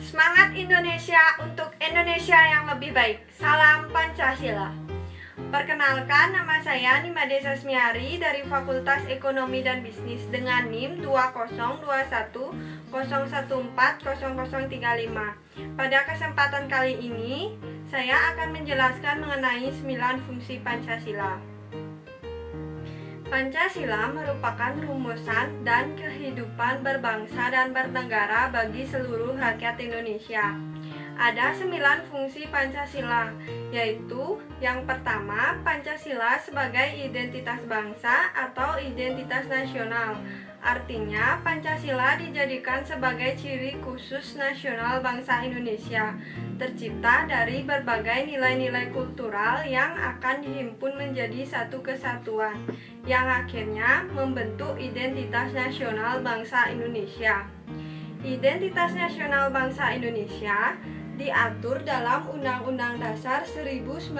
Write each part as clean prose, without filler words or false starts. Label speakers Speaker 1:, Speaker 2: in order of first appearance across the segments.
Speaker 1: Semangat Indonesia untuk Indonesia yang lebih baik. Salam Pancasila. Perkenalkan, nama saya Nimade Sasmiari dari Fakultas Ekonomi dan Bisnis dengan NIM 2021014035. Pada kesempatan kali ini, saya akan menjelaskan mengenai 9 fungsi Pancasila. Pancasila merupakan rumusan dan kehidupan berbangsa dan bernegara bagi seluruh rakyat Indonesia. Ada 9 fungsi Pancasila, yaitu yang pertama, Pancasila sebagai identitas bangsa atau identitas nasional. Artinya, Pancasila dijadikan sebagai ciri khusus nasional bangsa Indonesia, tercipta dari berbagai nilai-nilai kultural yang akan dihimpun menjadi satu kesatuan, yang akhirnya membentuk identitas nasional bangsa Indonesia. Identitas nasional bangsa Indonesia diatur dalam Undang-Undang Dasar 1945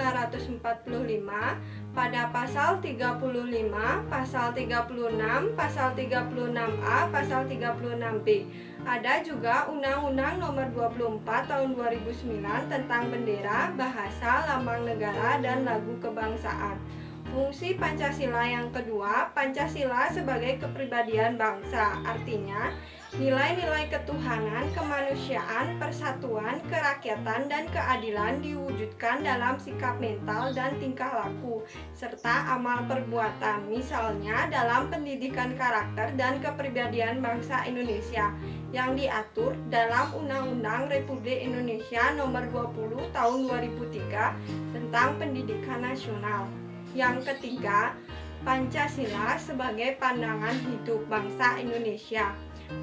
Speaker 1: pada pasal 35, pasal 36, pasal 36A, pasal 36B. Ada juga Undang-Undang Nomor 24 Tahun 2009 tentang bendera, bahasa, lambang negara, dan lagu kebangsaan. Fungsi Pancasila yang kedua, Pancasila sebagai kepribadian bangsa. Artinya, nilai-nilai ketuhanan, kemanusiaan, persatuan, kerakyatan, dan keadilan diwujudkan dalam sikap mental dan tingkah laku, serta amal perbuatan, misalnya dalam pendidikan karakter dan kepribadian bangsa Indonesia, yang diatur dalam Undang-Undang Republik Indonesia Nomor 20 Tahun 2003 tentang Pendidikan Nasional. Yang ketiga, Pancasila sebagai pandangan hidup bangsa Indonesia.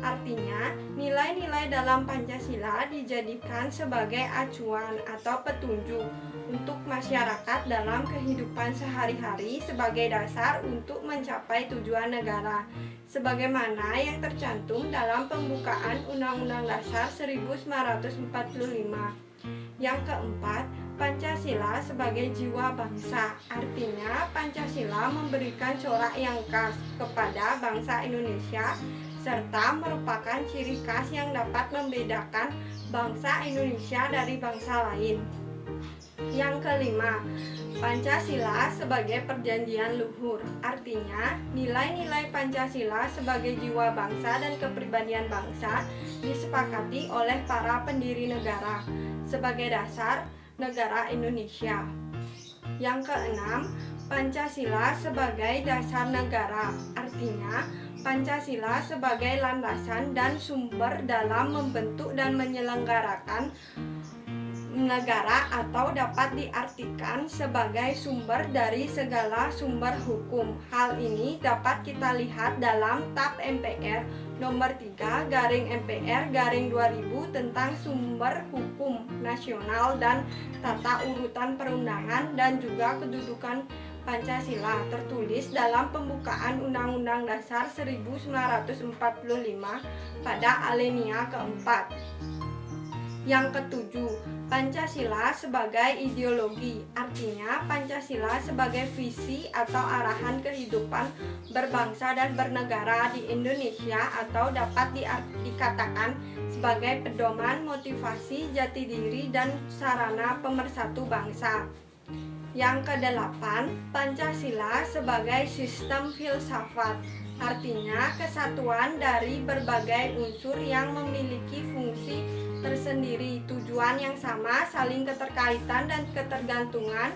Speaker 1: Artinya, nilai-nilai dalam Pancasila dijadikan sebagai acuan atau petunjuk untuk masyarakat dalam kehidupan sehari-hari sebagai dasar untuk mencapai tujuan negara, sebagaimana yang tercantum dalam pembukaan Undang-Undang Dasar 1945. Yang keempat, Pancasila sebagai jiwa bangsa. Artinya, Pancasila memberikan corak yang khas kepada bangsa Indonesia serta merupakan ciri khas yang dapat membedakan bangsa Indonesia dari bangsa lain. Yang kelima, Pancasila sebagai perjanjian luhur. Artinya, nilai-nilai Pancasila sebagai jiwa bangsa dan kepribadian bangsa disepakati oleh para pendiri negara sebagai dasar negara Indonesia. Yang keenam, Pancasila sebagai dasar negara. Artinya, Pancasila sebagai landasan dan sumber dalam membentuk dan menyelenggarakan negara, atau dapat diartikan sebagai sumber dari segala sumber hukum. Hal ini dapat kita lihat dalam TAP MPR nomor 3/MPR/2000 tentang sumber hukum nasional dan tata urutan perundangan dan juga kedudukan Pancasila, tertulis dalam pembukaan Undang-Undang Dasar 1945 pada alinea keempat. Yang ketujuh, Pancasila sebagai ideologi. Artinya, Pancasila sebagai visi atau arahan kehidupan berbangsa dan bernegara di Indonesia, atau dapat dikatakan sebagai pedoman, motivasi, jati diri, dan sarana pemersatu bangsa. Yang kedelapan, Pancasila sebagai sistem filsafat. Artinya, kesatuan dari berbagai unsur yang memiliki fungsi tersendiri, tujuan yang sama, saling keterkaitan dan ketergantungan.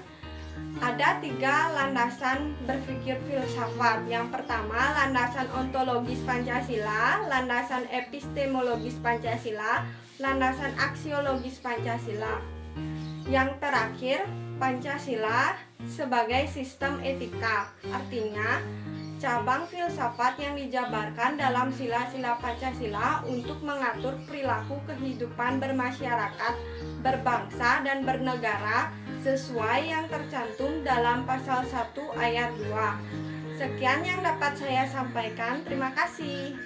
Speaker 1: Ada 3 landasan berpikir filsafat. Yang pertama, landasan ontologis Pancasila, landasan epistemologis Pancasila, landasan aksiologis Pancasila. Yang terakhir, Pancasila sebagai sistem etika. Artinya, cabang filsafat yang dijabarkan dalam sila-sila Pancasila untuk mengatur perilaku kehidupan bermasyarakat, berbangsa, dan bernegara sesuai yang tercantum dalam pasal 1 ayat 2. Sekian yang dapat saya sampaikan. Terima kasih.